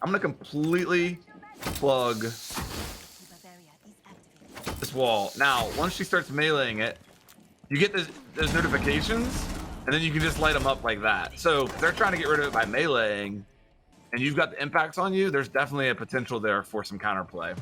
I'm gonna completely plug this wall. Now, once she starts meleeing it, you get those notifications, and then you can just light them up like that. So if they're trying to get rid of it by meleeing, and you've got the impacts on you, there's definitely a potential there for some counterplay.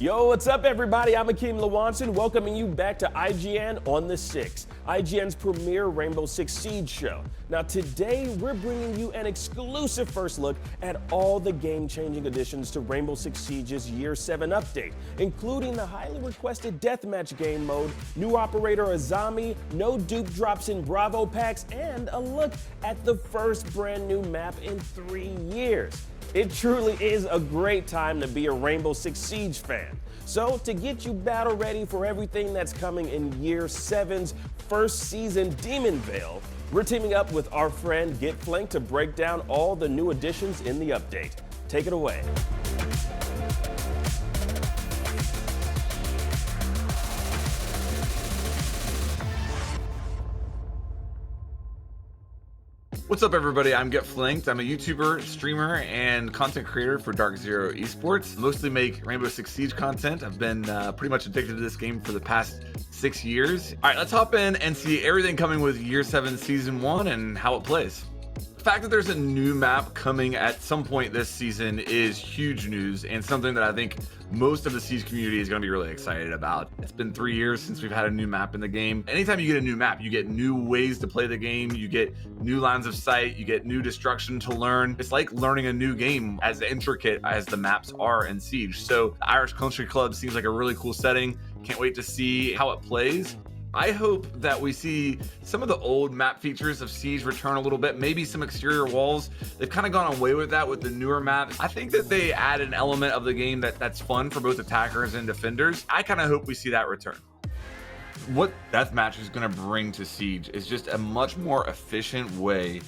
Yo, what's up, everybody? I'm a.k.a. Lewanson, welcoming you back to IGN on the 6th, IGN's premier Rainbow Six Siege show. Now, today, we're bringing you an exclusive first look at all the game-changing additions to Rainbow Six Siege's Year 7 update, including the highly requested Deathmatch game mode, new operator Azami, no dupe drops in Bravo packs, and a look at the first brand new map in 3 years. It truly is a great time to be a Rainbow Six Siege fan. So to get you battle ready for everything that's coming in Year 7's first season, Demon Vale, we're teaming up with our friend GetFlanked to break down all the new additions in the update. Take it away. What's up, everybody? I'm GetFlanked. I'm a YouTuber, streamer, and content creator for Dark Zero Esports. Mostly make Rainbow Six Siege content. I've been pretty much addicted to this game for the past 6 years. All right, let's hop in and see everything coming with Year 7 Season 1 and how it plays. The fact that there's a new map coming at some point this season is huge news, and something that I think most of the Siege community is going to be really excited about. It's been 3 years since we've had a new map in the game. Anytime you get a new map, you get new ways to play the game, you get new lines of sight, you get new destruction to learn. It's like learning a new game, as intricate as the maps are in Siege. So the Irish Country Club seems like a really cool setting. Can't wait to see how it plays. I hope that we see some of the old map features of Siege return a little bit, maybe some exterior walls. They've kind of gone away with that with the newer maps. I think that they add an element of the game that's fun for both attackers and defenders. I kind of hope we see that return. What Deathmatch is going to bring to Siege is just a much more efficient way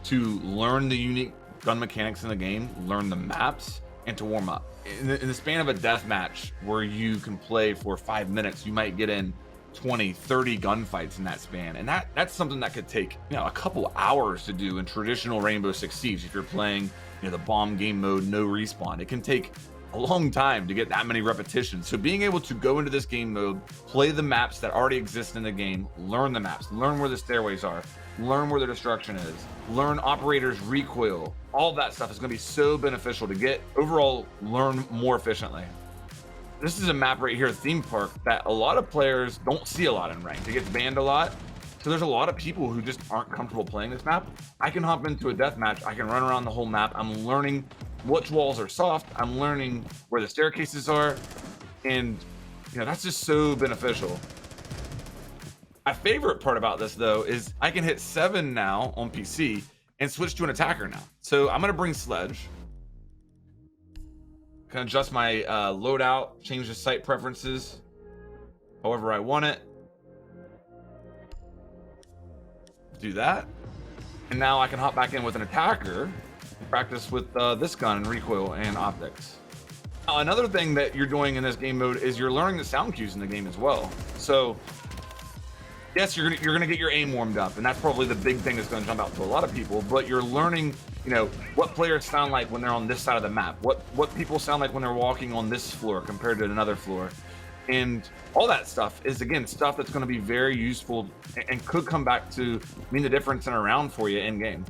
to learn the unique gun mechanics in the game, learn the maps, and to warm up. In the span of a Deathmatch where you can play for 5 minutes, you might get in 20, 30 gunfights in that span, and that's something that could take a couple hours to do in traditional Rainbow Six Siege. If you're playing the bomb game mode, no respawn, it can take a long time to get that many repetitions. So being able to go into this game mode, play the maps that already exist in the game, learn the maps, learn where the stairways are, learn where the destruction is, learn operators recoil, all of that stuff is going to be so beneficial to get overall learn more efficiently. This is a map right here, Theme Park, that a lot of players don't see a lot in ranked. It gets banned a lot. So there's a lot of people who just aren't comfortable playing this map. I can hop into a deathmatch. I can run around the whole map. I'm learning which walls are soft. I'm learning where the staircases are. And that's just so beneficial. My favorite part about this, though, is I can hit 7 now on PC and switch to an attacker now. So I'm going to bring Sledge. Can adjust my loadout, change the sight preferences however I want it. Do that. And now I can hop back in with an attacker and practice with this gun and recoil and optics. Now, another thing that you're doing in this game mode is you're learning the sound cues in the game as well. So yes, you're gonna get your aim warmed up, and that's probably the big thing that's gonna jump out to a lot of people, but you're learning what players sound like when they're on this side of the map, what people sound like when they're walking on this floor compared to another floor. And all that stuff is, again, stuff that's going to be very useful and could come back to mean the difference in a round for you in game.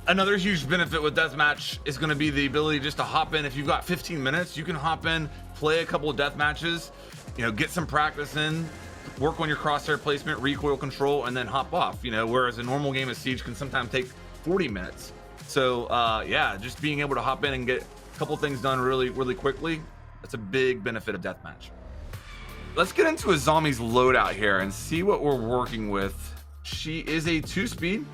Another huge benefit with Deathmatch is going to be the ability just to hop in. If you've got 15 minutes, you can hop in, play a couple of death matches, get some practice in, work on your crosshair placement, recoil control, and then hop off. Whereas a normal game of Siege can sometimes take 40 minutes. So yeah, just being able to hop in and get a couple things done really, really quickly, that's a big benefit of Deathmatch. Let's get into Azami's loadout here and see what we're working with. She is a 2-speed.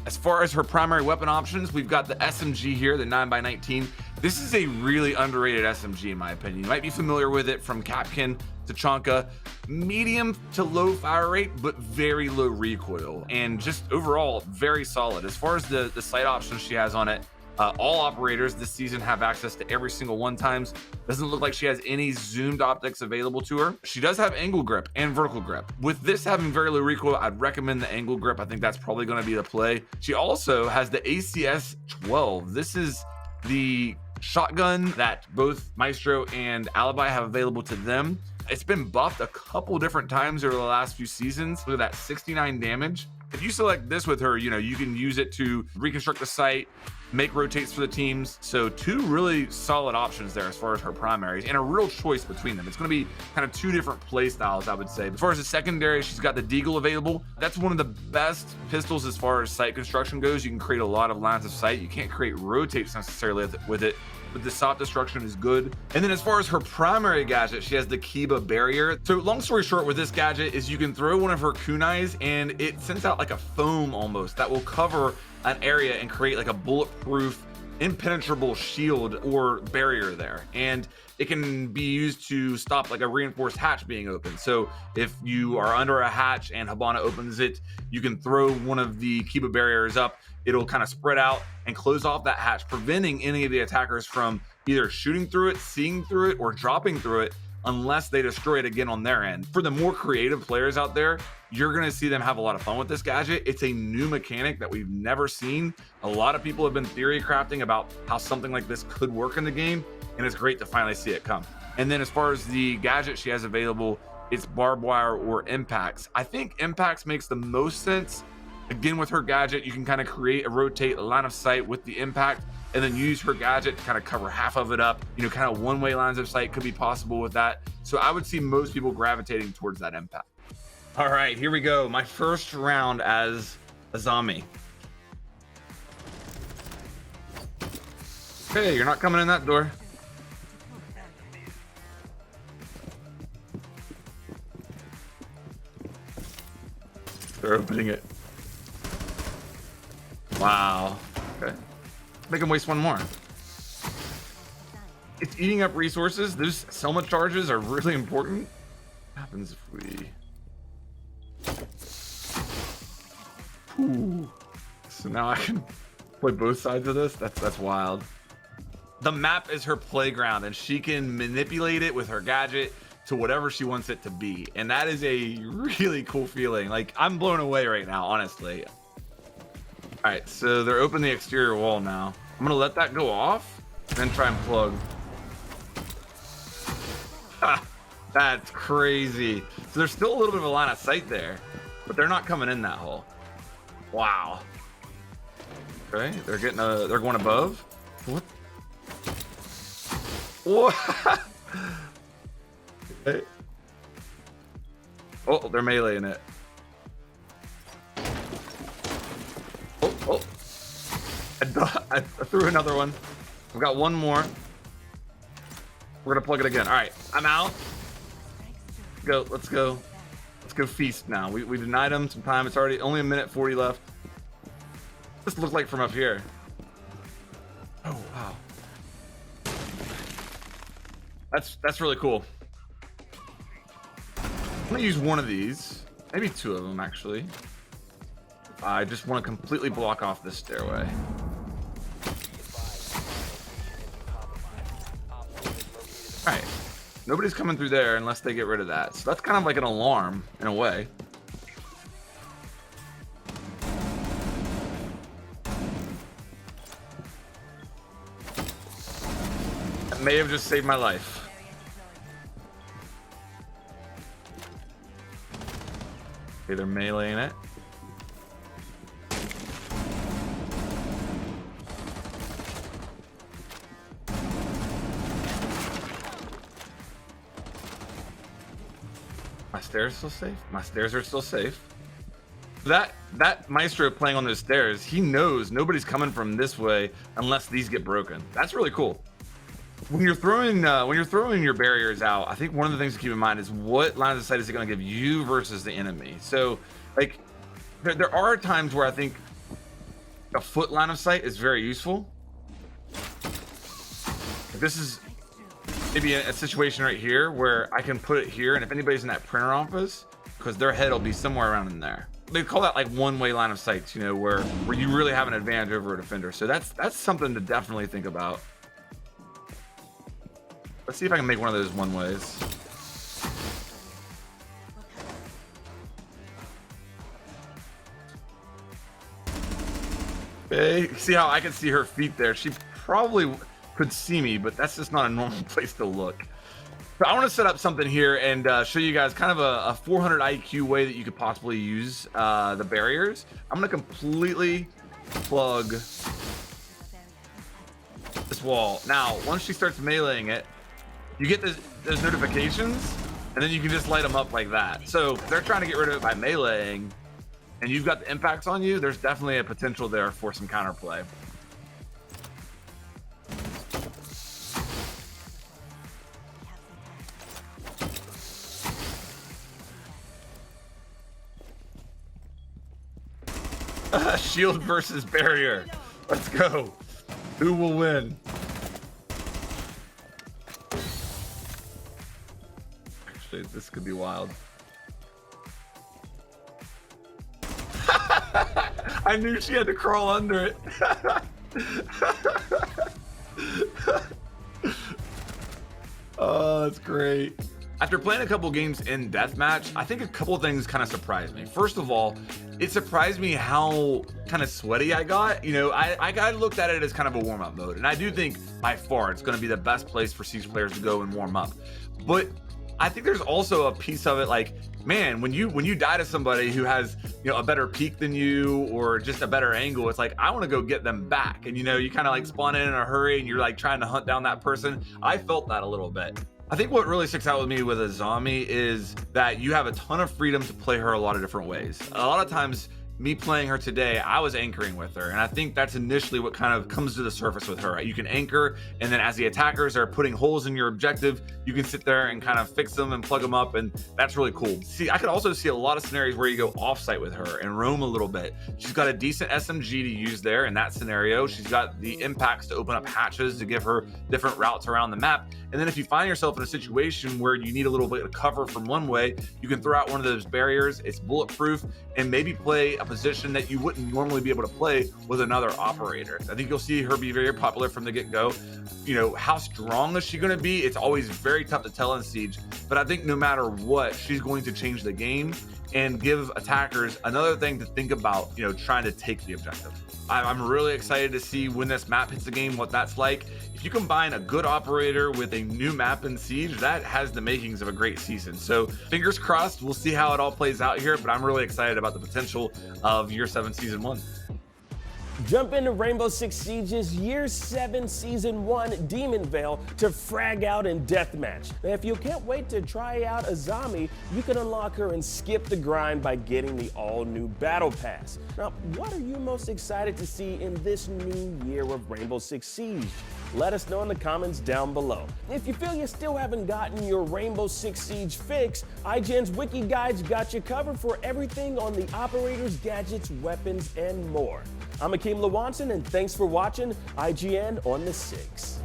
As far as her primary weapon options, we've got the SMG here, the 9x19. This is a really underrated SMG in my opinion. You might be familiar with it from Capkin to Chonka. Medium to low fire rate, but very low recoil, and just overall very solid. As far as the sight options she has on it, all operators this season have access to every single one times. Doesn't look like she has any zoomed optics available to her. She does have angle grip and vertical grip. With this having very low recoil, I'd recommend the angle grip. I think that's probably going to be the play. She also has the ACS 12. This is the shotgun that both Maestro and Alibi have available to them. It's been buffed a couple different times over the last few seasons. Look at that, 69 damage. If you select this with her, you know, you can use it to reconstruct the site, make rotates for the teams. So 2 really solid options there as far as her primaries, and a real choice between them. It's going to be kind of 2 different play styles, I would say. As far as the secondary, she's got the Deagle available. That's one of the best pistols as far as site construction goes. You can create a lot of lines of sight. You can't create rotates necessarily with it, but the soft destruction is good. And then as far as her primary gadget, she has the Kiba Barrier. So long story short with this gadget is you can throw one of her kunais and it sends out like a foam almost that will cover an area and create like a bulletproof, impenetrable shield or barrier there. And it can be used to stop like a reinforced hatch being opened. So if you are under a hatch and Hibana opens it, you can throw one of the Kiba barriers up. It'll kind of spread out and close off that hatch, preventing any of the attackers from either shooting through it, seeing through it, or dropping through it unless they destroy it again on their end. For the more creative players out there, you're gonna see them have a lot of fun with this gadget. It's a new mechanic that we've never seen. A lot of people have been theory crafting about how something like this could work in the game, and it's great to finally see it come. And then as far as the gadget she has available, it's barbed wire or impacts. I think impacts makes the most sense. Again, with her gadget, you can kind of create a rotate, a line of sight with the impact, and then use her gadget to kind of cover half of it up. You know, kind of one-way lines of sight could be possible with that. So I would see most people gravitating towards that impact. All right, here we go. My first round as Azami. Okay, you're not coming in that door. They're opening it. Wow. Okay. Make them waste one more. It's eating up resources. Those Selma charges are really important. What happens if we... Ooh. So now I can play both sides of this? That's wild. The map is her playground, and she can manipulate it with her gadget to whatever she wants it to be. And that is a really cool feeling. Like, I'm blown away right now, honestly. All right, so they're opening the exterior wall now. I'm gonna let that go off, then try and plug. Ha, that's crazy. So there's still a little bit of a line of sight there, but they're not coming in that hole. Wow. Okay, they're going above. What? What? Okay. Oh, they're meleeing it. Oh. I threw another one. I've got one more. We're gonna plug it again. All right, I'm out. Let's go feast now. We denied him some time. It's already only a minute 40 left. This looks like from up here. Oh wow. That's really cool. I'm gonna use one of these, maybe 2 of them actually. I just want to completely block off this stairway. All right, nobody's coming through there unless they get rid of that. So that's kind of like an alarm in a way. That may have just saved my life. Okay, they're meleeing it. My stairs still safe? My stairs are still safe. That Maestro playing on those stairs, he knows nobody's coming from this way unless these get broken. That's really cool. When you're throwing your barriers out, I think one of the things to keep in mind is what lines of sight is it going to give you versus the enemy. So, like, there are times where I think a foot line of sight is very useful. This is maybe a situation right here where I can put it here, and if anybody's in that printer office, because their head will be somewhere around in there. They call that like one-way line of sight, you know, where you really have an advantage over a defender. So that's something to definitely think about. Let's see if I can make one of those one-ways. Okay, see how I can see her feet there. She probably could see me, but that's just not a normal place to look. So I want to set up something here and show you guys kind of a 400 IQ way that you could possibly use the barriers. I'm going to completely plug this wall. Now, once she starts meleeing it, you get those notifications, and then you can just light them up like that. So if they're trying to get rid of it by meleeing, and you've got the impacts on you, there's definitely a potential there for some counterplay. Shield versus barrier. Let's go. Who will win? Actually, this could be wild. I knew she had to crawl under it. Oh, that's great. After playing a couple games in Deathmatch, I think a couple things kind of surprised me. First of all, it surprised me how kind of sweaty I got. You know, I looked at it as kind of a warm-up mode, and I do think by far it's going to be the best place for Siege players to go and warm up. But I think there's also a piece of it like, man, when you die to somebody who has, you know, a better peak than you or just a better angle, it's like, I want to go get them back. And, you know, you kind of like spawn in a hurry and you're like trying to hunt down that person. I felt that a little bit. I think what really sticks out with me with Azami is that you have a ton of freedom to play her a lot of different ways. A lot of times, me playing her today, I was anchoring with her, and I think that's initially what kind of comes to the surface with her. Right? You can anchor, and then as the attackers are putting holes in your objective, you can sit there and kind of fix them and plug them up, and that's really cool. See, I could also see a lot of scenarios where you go offsite with her and roam a little bit. She's got a decent SMG to use there in that scenario. She's got the impacts to open up hatches to give her different routes around the map. And then if you find yourself in a situation where you need a little bit of cover from one way, you can throw out one of those barriers. It's bulletproof, and maybe play a position that you wouldn't normally be able to play with another operator. I think you'll see her be very popular from the get-go. You know, how strong is she going to be? It's always very tough to tell in Siege, but I think no matter what, she's going to change the game and give attackers another thing to think about, you know, trying to take the objective. I'm really excited to see when this map hits the game, what that's like. If you combine a good operator with a new map in Siege, that has the makings of a great season. So fingers crossed, we'll see how it all plays out here, but I'm really excited about the potential of Year 7 Season 1. Jump into Rainbow Six Siege's Year 7 Season 1 Demon Veil to frag out in Deathmatch. Now, if you can't wait to try out Azami, you can unlock her and skip the grind by getting the all-new Battle Pass. Now, what are you most excited to see in this new year of Rainbow Six Siege? Let us know in the comments down below. If you feel you still haven't gotten your Rainbow Six Siege fix, IGN's Wiki Guides got you covered for everything on the operators, gadgets, weapons, and more. I'm a.k.a. and thanks for watching IGN on the 6.